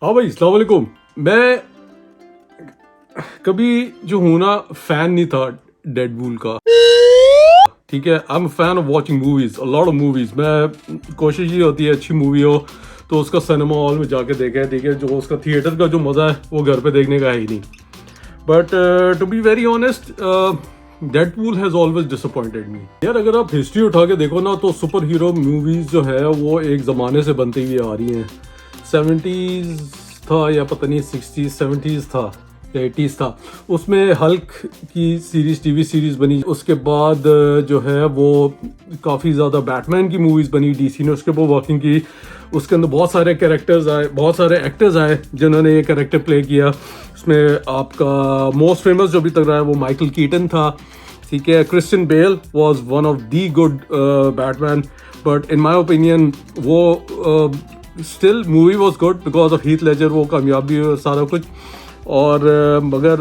हाँ भाई, अस्सलाम वालेकुम। मैं कभी जो हूँ ना, फैन नहीं था डेडपूल का। ठीक है, I am fan of watching movies, a lot of movies. मैं कोशिश ये होती है अच्छी मूवी हो तो उसका सिनेमा हॉल में जाके देखें। ठीक है, जो उसका थिएटर का जो मज़ा है वो घर पे देखने का है ही नहीं। But to be very honest, Deadpool has always disappointed me. यार अगर आप हिस्ट्री उठा के देखो ना, तो सुपर हीरो मूवीज जो है वो एक ज़माने से बनती हुई आ रही हैं। 70s था या पता नहीं 60s 70s था या 80s था, उसमें हल्क की सीरीज, टीवी सीरीज बनी। उसके बाद जो है वो काफ़ी ज़्यादा बैटमैन की मूवीज़ बनी, डीसी ने उसके ऊपर वर्किंग की। उसके अंदर बहुत सारे कैरेक्टर्स आए, बहुत सारे एक्टर्स आए जिन्होंने ये कैरेक्टर प्ले किया। उसमें आपका मोस्ट फेमस जो अभी तक रहा है वो माइकल कीटन था। ठीक है, Christian Bale was one of the good Batman, but in my opinion वो still movie was good because of Heath Ledger. वो कामयाबी और सारा कुछ, और मगर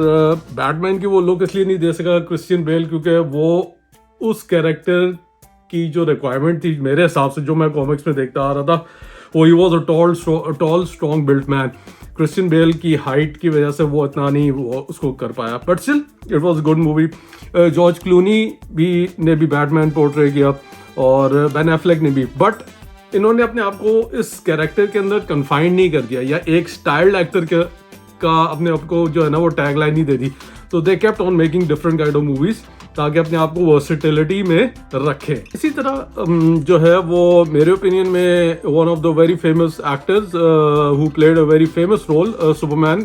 बैटमैन की वो लुक इसलिए नहीं दे सका क्रिश्चियन बेल, क्योंकि वो उस कैरेक्टर की जो रिक्वायरमेंट थी मेरे हिसाब से, जो मैं कॉमिक्स में देखता आ रहा था, वो he was a tall strong built man. Christian Bale की हाइट की वजह से वो इतना नहीं वो उसको कर पाया, but still it was a good movie. George Clooney ने भी बैटमैन पोर्ट्रे किया और बेन एफ्लेक ने भी, बट इन्होंने अपने आप को इस कैरेक्टर के अंदर कन्फाइंड नहीं कर दिया या एक स्टाइल्ड एक्टर का अपने आप को जो है ना वो टैग लाइन नहीं दे दी। तो they kept on making different kind of movies ताकि अपने आप को वर्सेटिलिटी में रखें। इसी तरह जो है वो मेरे ओपिनियन में one of the very famous actors who played a very famous role, Superman,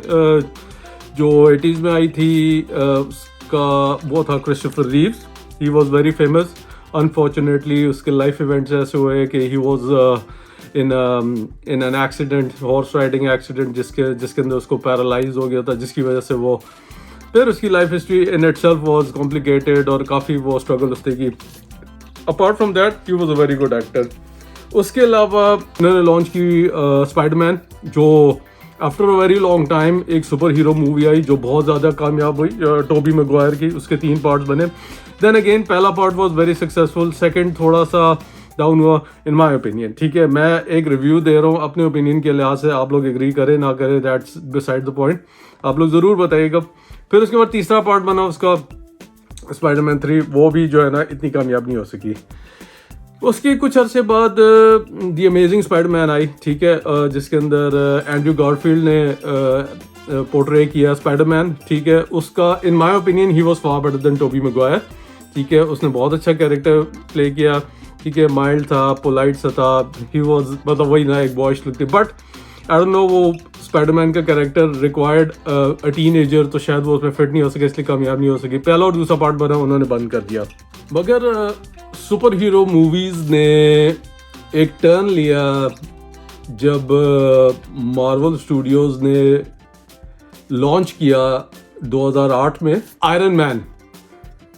जो 80s में आई थी, उसका वो था Christopher Reeves. He was very famous. Unfortunately उसके लाइफ इवेंट्स ऐसे हुए कि he was in an accident, horse riding accident, जिसके अंदर उसको पैरालाइज हो गया था, जिसकी वजह से वो फिर उसकी life history in itself was complicated और काफ़ी वो स्ट्रगल उसने की। Apart from that he was a very good actor. उसके अलावा उन्होंने लॉन्च की स्पाइडरमैन, जो after a very long time एक सुपर हीरो मूवी आई जो बहुत ज़्यादा कामयाब हुई, टोबी मैगवायर की। उसके 3 पार्ट्स बने। देन अगेन पहला part was very successful, second थोड़ा सा डाउन हुआ इन माय ओपिनियन। ठीक है, मैं एक रिव्यू दे रहा हूँ अपने ओपिनियन के लिहाज से, आप लोग एग्री करें ना करें, दैट्स बिसाइड द पॉइंट, आप लोग ज़रूर बताइएगा। फिर उसके बाद तीसरा पार्ट बना उसका स्पाइडरमैन 3, वो भी जो है ना इतनी कामयाब नहीं हो सकी। उसके कुछ अरसे बाद द अमेजिंग स्पाइडरमैन आई। ठीक है, जिसके अंदर एंड्रयू गारफील्ड ने पोर्ट्रे किया स्पाइडरमैन। ठीक है, उसका in my opinion he was far better than Tobey Maguire. ठीक है, उसने बहुत अच्छा कैरेक्टर प्ले किया। ठीक है, माइल्ड था, पोलाइट सा था, ही वाज मतलब वही ना एक बॉयश लुक थी। बट आई डोंट नो, वो स्पाइडरमैन का कैरेक्टर रिक्वायर्ड अ टीनेजर, तो शायद वो उसमें फिट नहीं हो सके, इसलिए कामयाब नहीं हो सकी। पहला और दूसरा पार्ट बना, उन्होंने बंद कर दिया। मगर सुपर हीरो मूवीज़ ने एक टर्न लिया जब मार्वल स्टूडियोज़ ने लॉन्च किया 2008 में आयरन मैन।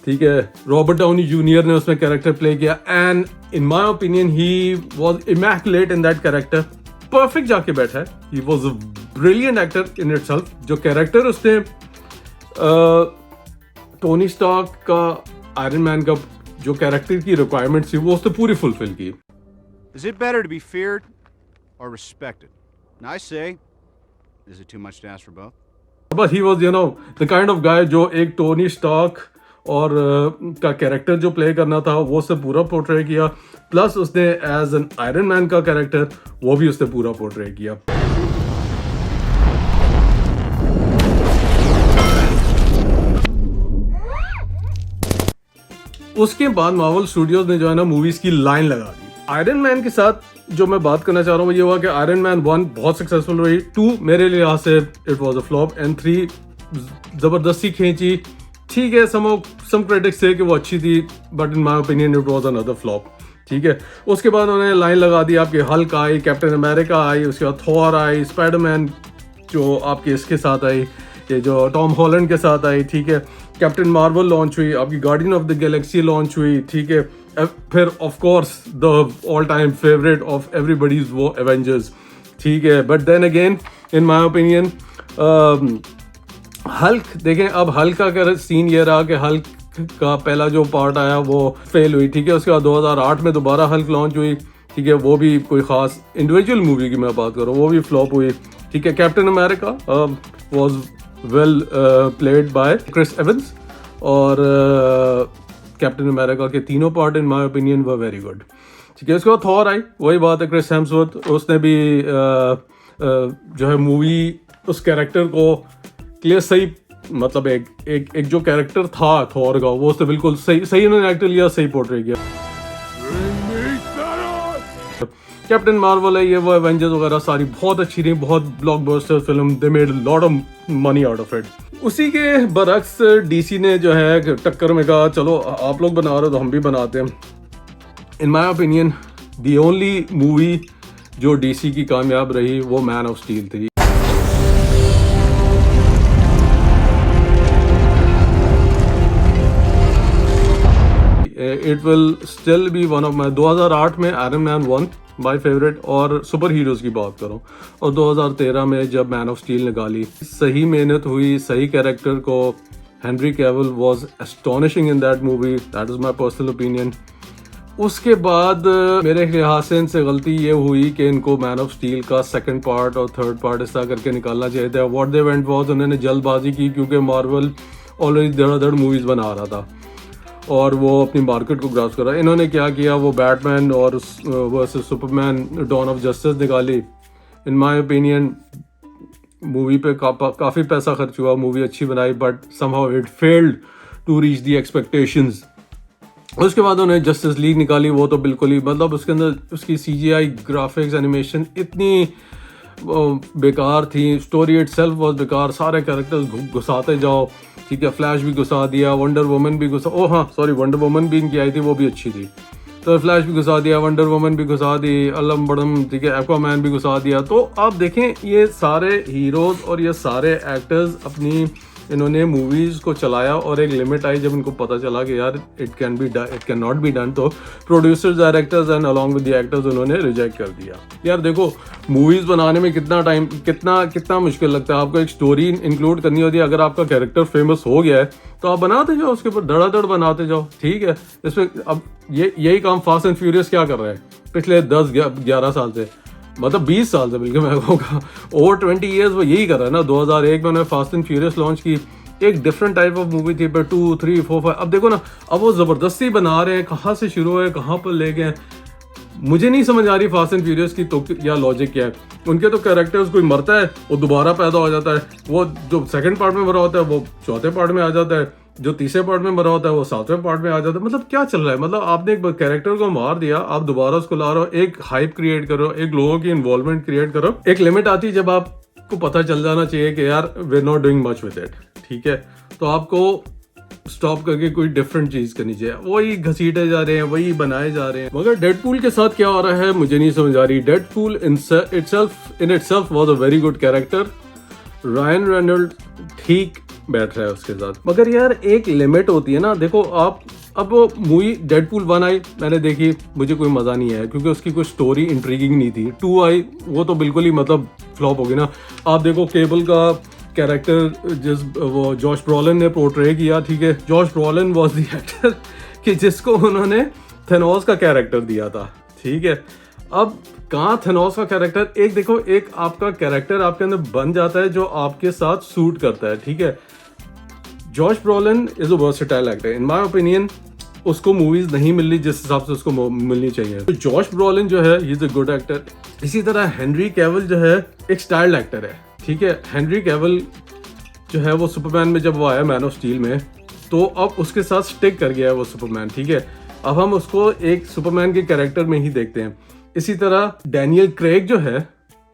ठीक है, रॉबर्ट डाउनी जूनियर ने उसमें कैरेक्टर प्ले किया and in my opinion he was immaculate in that character. Perfect जाके बैठा है। He was a brilliant actor in itself. जो कैरेक्टर उसने टोनी स्टार्क का, आयरन मैन का जो कैरेक्टर की रिक्वायरमेंट थी वो उसने पूरी फुलफिल की। Is it better to be feared or respected? And I say, is it too much to ask for both? But he was, you know, the kind of guy जो एक Tony Stark और का character जो play करना था वो उसने पूरा पोर्ट्रे किया, प्लस उसने एज एन आयरन मैन का कैरेक्टर वो भी उसने पूरा पोर्ट्रे किया। उसके बाद मार्वल स्टूडियोज ने जो है ना मूवीज की लाइन लगा दी। आयरन मैन के साथ जो मैं बात करना चाह रहा हूँ ये हुआ कि आयरन मैन 1 बहुत सक्सेसफुल रही, 2 मेरे लिहाज से it was a flop, and 3 जबरदस्ती खींची। ठीक है, सम क्रिटिक्स थे कि वो अच्छी थी, but in my opinion it was another flop. ठीक है, उसके बाद उन्होंने लाइन लगा दी, आपके Hulk I, captain America I, उसके बाद थॉर आई, स्पाइडरमैन जो आपके इसके साथ आई, ये जो टॉम हॉलैंड के साथ आई। ठीक है, कैप्टन मार्वल लॉन्च हुई, आपकी Guardian of the Galaxy launch हुई। ठीक है, फिर of course the all time favourite of everybody's वो एवेंजर्स। ठीक है, but then again in my opinion Hulk, देखें अब हल्क का अगर सीन ये रहा कि हल्क का पहला जो पार्ट आया वो फेल हुई। ठीक है, उसके बाद 2008 में दोबारा हल्क लॉन्च हुई। ठीक है, वो भी कोई ख़ास इंडिविजुअल मूवी की मैं बात कर रहा हूँ, वो भी फ्लॉप हुई। ठीक है, Captain America was well played by Chris Evans, और कैप्टन अमेरिका के तीनों part in my opinion were very good. ठीक है, उसके बाद थॉर आई, वही बात है, क्रिस हेम्सवर्थ, उसने भी जो है मूवी उस कैरेक्टर को क्लियर सही, मतलब एक जो कैरेक्टर था थॉर का, वो उसने बिल्कुल सही उन्होंने एक्टर लिया, सही पोर्ट्रे किया। कैप्टन मार्वल है, ये वो एवेंजर्स वगैरह सारी बहुत अच्छी रही, बहुत blockbuster film, they made lot of money out of it. उसी के बरक्स डीसी ने जो है टक्कर में कहा चलो आप लोग बना रहे हो तो हम भी बनाते हैं। इन my opinion the only movie जो डीसी की कामयाब रही वो मैन ऑफ स्टील थी। It will still be one of my, 2008 में आयरन मैन 1 माई फेवरेट और सुपर हीरोज की बात करूं, और 2013 में जब मैन ऑफ स्टील निकाली, सही मेहनत हुई, सही कैरेक्टर को, Henry Cavill was astonishing in that movie, that is my personal opinion. उसके बाद मेरे ख्याल से इनसे गलती ये हुई कि इनको मैन ऑफ स्टील का सेकंड पार्ट और थर्ड पार्ट इस तरह करके निकालना चाहिए था। व्हाट दे वेंट वाज, उन्होंने जल्दबाजी की क्योंकि मार्वल ऑलरेडी धड़ाधड़ मूवीज बना रहा था और वो अपनी मार्केट को ग्रास कर रहा है। इन्होंने क्या किया, वो बैटमैन और versus Superman Dawn of Justice निकाली। इन माय ओपिनियन मूवी पे काफ़ी पैसा खर्च हुआ, मूवी अच्छी बनाई, but somehow it failed to reach the expectations. उसके बाद उन्होंने जस्टिस लीग निकाली, वो तो बिल्कुल ही, मतलब उसके अंदर उसकी CGI ग्राफिक्स एनिमेशन इतनी बेकार थी, स्टोरी इटसेल्फ वाज बेकार, सारे कैरेक्टर्स घुसाते जाओ। ठीक है, फ्लैश भी घुसा दिया, वंडर वुमन भी घुसा, ओह हाँ सॉरी, वंडर वुमन भी इनकी आई थी, वो भी अच्छी थी, तो फ्लैश भी घुसा दिया, वंडर वुमन भी घुसा दी, अलम बड़म, ठीक है, एक्वामैन भी घुसा दिया। तो आप देखें ये सारे हीरोज और ये सारे एक्टर्स अपनी इन्होंने मूवीज़ को चलाया और एक लिमिट आई जब इनको पता चला कि यार it can not be done, तो producers, directors and along with the actors उन्होंने रिजेक्ट कर दिया। यार देखो मूवीज़ बनाने में कितना टाइम, कितना मुश्किल लगता है, आपको एक स्टोरी इंक्लूड करनी होती है। अगर आपका कैरेक्टर फेमस हो गया है तो आप बनाते जाओ, उसके ऊपर धड़ाधड़ बनाते जाओ, ठीक है। इसमें अब यही काम फास्ट एंड फ्यूरियस क्या कर रहे हैं पिछले 10-11 साल से, मतलब 20 साल से, बल्कि मैं कहूँगा ओवर 20 ईयर्स वो यही कर रहा है ना। 2001 में उन्होंने फास्ट एंड फ्यूरियस लॉन्च की, एक डिफरेंट टाइप ऑफ मूवी थी, पर 2, 3, 4, 5, अब देखो ना, अब वो ज़बरदस्ती बना रहे हैं, कहाँ से शुरू है कहाँ पर ले गए, मुझे नहीं समझ आ रही फास्ट एंड फ्यूरियस की तो या लॉजिक क्या है। उनके तो कैरेक्टर्स, कोई मरता है वो दोबारा पैदा हो जाता है, वो जो सेकंड पार्ट में मरा होता है वो चौथे पार्ट में आ जाता है, जो तीसरे पार्ट में मरा होता है वो 7वें पार्ट में आ जाता है। मतलब क्या चल रहा है, मतलब आपने एक कैरेक्टर को मार दिया, आप दोबारा उसको ला रहे हो, एक हाइप क्रिएट करो, एक लोगों की इन्वॉल्वमेंट क्रिएट करो। एक लिमिट आती है जब आपको पता चल जाना चाहिए कि यार we are not doing much with it, ठीक है, तो आपको स्टॉप करके कोई डिफरेंट चीज करनी चाहिए। वही घसीटे जा रहे हैं, वही बनाए जा रहे हैं। मगर डेडपूल के साथ क्या हो रहा है मुझे नहीं समझ आ रही। Deadpool in itself was a very good character, Ryan Reynold ठीक बैठ रहा है उसके साथ, मगर यार एक लिमिट होती है ना। देखो आप, अब वो मूवी डेडपूल 1 आई, मैंने देखी, मुझे कोई मजा नहीं आया क्योंकि उसकी कोई स्टोरी इंट्रीगिंग नहीं थी। 2 आई, वो तो बिल्कुल ही मतलब फ्लॉप हो गई ना। आप देखो केबल का कैरेक्टर जिस वो जॉश ब्रॉलन ने पोर्ट्रे किया, ठीक है, जॉश ब्रॉलन वाज द एक्टर कि जिसको उन्होंने थेनोस का कैरेक्टर दिया था, ठीक है। अब कहाँ थेनोस का कैरेक्टर, एक देखो, एक आपका कैरेक्टर आपके अंदर बन जाता है जो आपके साथ सूट करता है, ठीक है। Josh Brolin is a versatile actor, in my opinion उसको मूवीज नहीं मिल रही जिस हिसाब से उसको मिलनी चाहिए। तो जॉश ब्रॉलन जो है he is a good actor. इसी तरह हेनरी कैविल जो है एक स्टाइल्ड एक्टर है, ठीक है। हेनरी कैविल जो है वो सुपरमैन में जब वो आया मैन ऑफ स्टील में, तो अब उसके साथ स्टिक कर गया है वो सुपरमैन, ठीक है। अब हम उसको एक सुपरमैन के कैरेक्टर में ही देखते हैं। इसी तरह डैनियल क्रेग जो है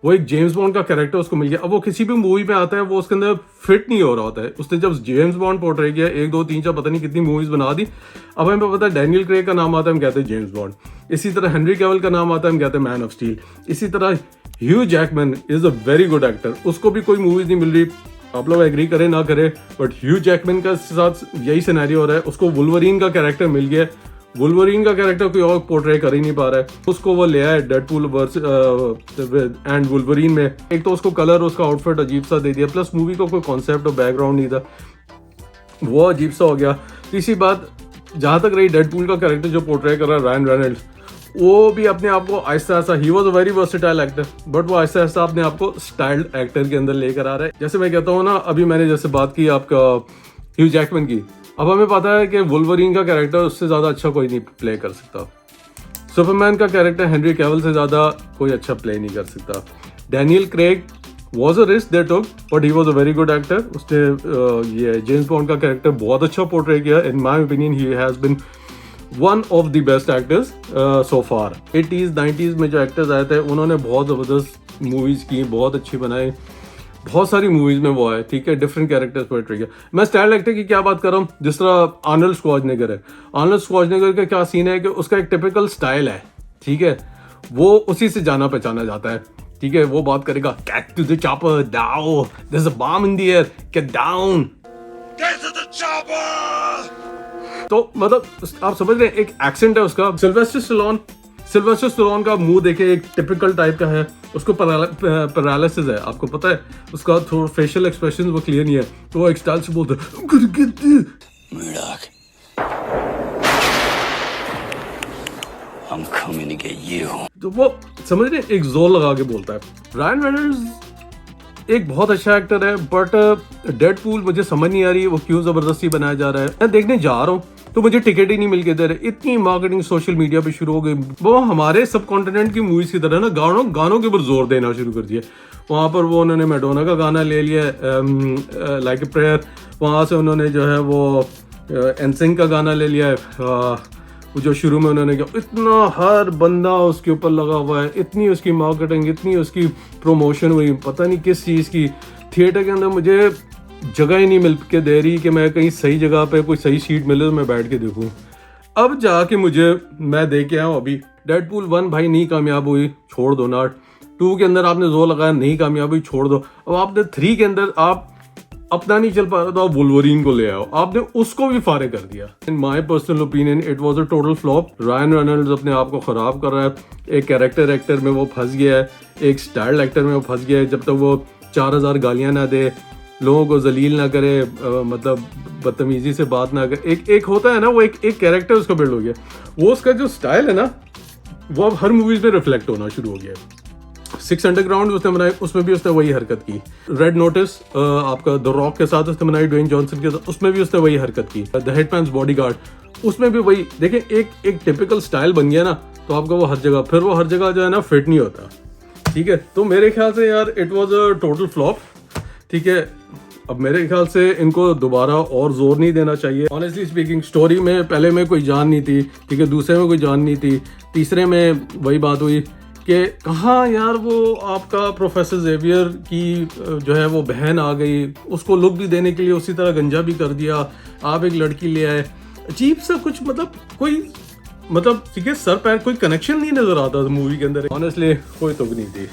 वो एक जेम्स बॉन्ड का कैरेक्टर उसको मिल गया। अब वो किसी भी मूवी में आता है वो उसके अंदर फिट नहीं हो रहा होता है। उसने जब जेम्स बॉन्ड पोर्ट्रे किया, 1, 2, 3, 4 पता नहीं कितनी मूवीज बना दी, अब हमें पता है डैनियल क्रेग का नाम आता है हम कहते हैं जेम्स बॉन्ड। इसी तरह हेनरी कैविल का नाम आता है हम कहते हैं मैन ऑफ स्टील। इसी तरह Hugh Jackman is a very good actor, उसको भी कोई मूवीज नहीं मिल रही, आप लोग एग्री करें ना करें, बट ह्यू जैकमैन का साथ यही सिनेरियो हो रहा है। उसको वुल्वरीन का कैरेक्टर मिल गया, वुल्वरीन का कैरेक्टर कोई और पोर्ट्रे कर ही नहीं पा रहा है, उसको वो ले आया डेडपूल एंड वुल्वरीन में। एक तो उसको कलर, उसका आउटफिट अजीब सा दे दिया, प्लस मूवी का कोई कॉन्सेप्ट और बैकग्राउंड नहीं था, वो अजीब सा हो गया। तीसरी बात, जहां तक रही डेडपूल का कैरेक्टर जो पोर्ट्रे कर रहा है रायन रेनॉल्ड्स, वो भी अपने आप को Aahista Aahista, he was a very versatile actor, but वो आहिस्ता आहिस्ता अपने आप को स्टाइल्ड एक्टर के अंदर लेकर आ रहा है। जैसे मैं कहता हूँ ना, अभी मैंने जैसे बात की आपका ह्यू जैकमैन की, अब हमें पता है कि वुल्वरीन का कैरेक्टर उससे ज़्यादा अच्छा कोई नहीं प्ले कर सकता। सुपरमैन का कैरेक्टर हेनरी कैविल से ज़्यादा कोई अच्छा प्ले नहीं कर सकता। Daniel Craig was a risk they took, but he was a very good actor. उसने ये जेम्स बॉन्ड का कैरेक्टर बहुत अच्छा पोर्ट्रे किया। In my opinion he has been one of the best actors so far. 80s 90s में जो actors आए थे उन्होंने बहुत ज़बरदस्त मूवीज़ की, बहुत अच्छी बनाई, बहुत सारी मूवीज़ में वो आए, ठीक है, डिफरेंट कैरेक्टर्स पोर्ट्रे किया। मैं स्टाइल एक्टर की क्या बात कर रहा हूँ, जिस तरह आर्नल्ड श्वार्ज़नेगर है। आर्नल्ड श्वार्ज़नेगर का क्या सीन है कि उसका एक टिपिकल स्टाइल है, ठीक है, वो उसी से जाना पहचाना जाता है, ठीक है। वो बात करेगा, get to the chopper down, there is a bomb in the air, get down, get to the chopper. तो मतलब आप समझ रहे हैं, एक एक्सेंट है उसका। सिल्वेस्टर स्टैलोन का मुंह देखे एक टिपिकल टाइप का है, उसको पैरालिसिस है, आपको पता है, उसका थोड़ा फेशियल एक्सप्रेशन वो क्लियर नहीं है, तो वो एक स्टाइल से बोलता है Murdoch, I'm coming to get you। तो वो समझ रहे, एक जोर लगा के बोलता है। रायन रेनॉल्ड्स एक बहुत अच्छा एक्टर है, बट डेडपूल मुझे समझ नहीं आ रही वो क्यों जबरदस्ती बनाया जा रहा है। मैं देखने जा रहा हूँ तो मुझे टिकट ही नहीं मिल के दे रहे। इतनी मार्केटिंग सोशल मीडिया पे शुरू हो गई, वो हमारे सब कॉन्टिनेंट की मूवीज की तरह ना गानों के ऊपर जोर देना शुरू कर दिया। वहाँ पर वो उन्होंने मैडोना का गाना ले लिया, लाइक ए प्रेयर, वहाँ से उन्होंने जो है वो एनसिंक का गाना ले लिया है, जो शुरू में उन्होंने किया। इतना हर बंदा उसके ऊपर लगा हुआ है, इतनी उसकी मार्केटिंग, इतनी उसकी प्रमोशन हुई, पता नहीं किस चीज़ की। थिएटर के अंदर मुझे जगह ही नहीं मिल के दे रही कि मैं कहीं सही जगह पे कोई सही सीट मिले तो मैं बैठ के देखूं। अब जाके मैं देख के आया हूँ। अभी डेडपूल 1 भाई नहीं कामयाब हुई, छोड़ दो ना। 2 के अंदर आपने जोर लगाया, नहीं कामयाब हुई, छोड़ दो। अब आपने 3 के अंदर आप अपना नहीं चल पा रहा था, आप वुल्वरीन को ले आओ, आपने उसको भी फारे कर दिया। In my personal opinion it was a total flop. Ryan Reynolds अपने आप को खराब कर रहा है, एक कैरेक्टर एक्टर में वो फंस गया है, एक स्टाइल एक्टर में वो फंस गया है। जब तक वो 4000 गालियां ना दे, लोगों को जलील ना करे, मतलब बदतमीजी से बात ना करे, एक होता है ना, वो एक कैरेक्टर उसका बिल्ड हो गया। वो उसका जो स्टाइल है ना, वो अब हर मूवीज में रिफ्लेक्ट होना शुरू हो गया। 6 अंडरग्राउंड उसने बनाई, उसमें भी उसने वही हरकत की। रेड नोटिस आपका द रॉक के साथ उसने बनाई, ड्वेन जॉनसन के साथ, उसमें भी उसने वही हरकत की। द हिटमैन्स बॉडीगार्ड, उसमें भी वही। देखें, एक टिपिकल स्टाइल बन गया ना, तो आपका वो हर जगह जो है ना फिट नहीं होता, ठीक है। तो मेरे ख्याल से यार it was a total flop, ठीक है। अब मेरे ख्याल से इनको दोबारा और जोर नहीं देना चाहिए। ऑनेस्टली स्पीकिंग, स्टोरी में पहले में कोई जान नहीं थी, ठीक है, दूसरे में कोई जान नहीं थी, तीसरे में वही बात हुई कि कहाँ यार वो आपका प्रोफेसर जेवियर की जो है वो बहन आ गई, उसको लुक भी देने के लिए उसी तरह गंजा भी कर दिया, आप एक लड़की ले आए, अजीब सा कुछ, मतलब ठीक है, सर पैर कोई कनेक्शन नहीं नजर आता था मूवी के अंदर। ऑनेस्टली कोई तुक नहीं थी।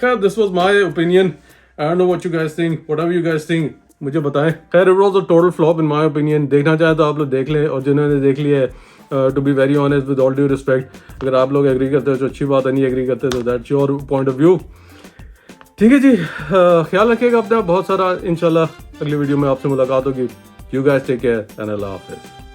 खैर, this was my opinion. I don't know what you guys think, whatever you guys think, मुझे बताएं। खैर, it was a total flop in my opinion। देखना चाहे तो आप लोग देख लें, और जिन्होंने देख लिया है, to be very honest with all due respect, अगर आप लोग एग्री करते हो तो अच्छी बात है, नहीं एग्री करते तो that's your point of view। ठीक है जी, ख्याल रखिएगा अपना बहुत सारा। इंशाल्लाह अगली वीडियो में आपसे मुलाकात होगी। You guys take care and Allah Hafiz।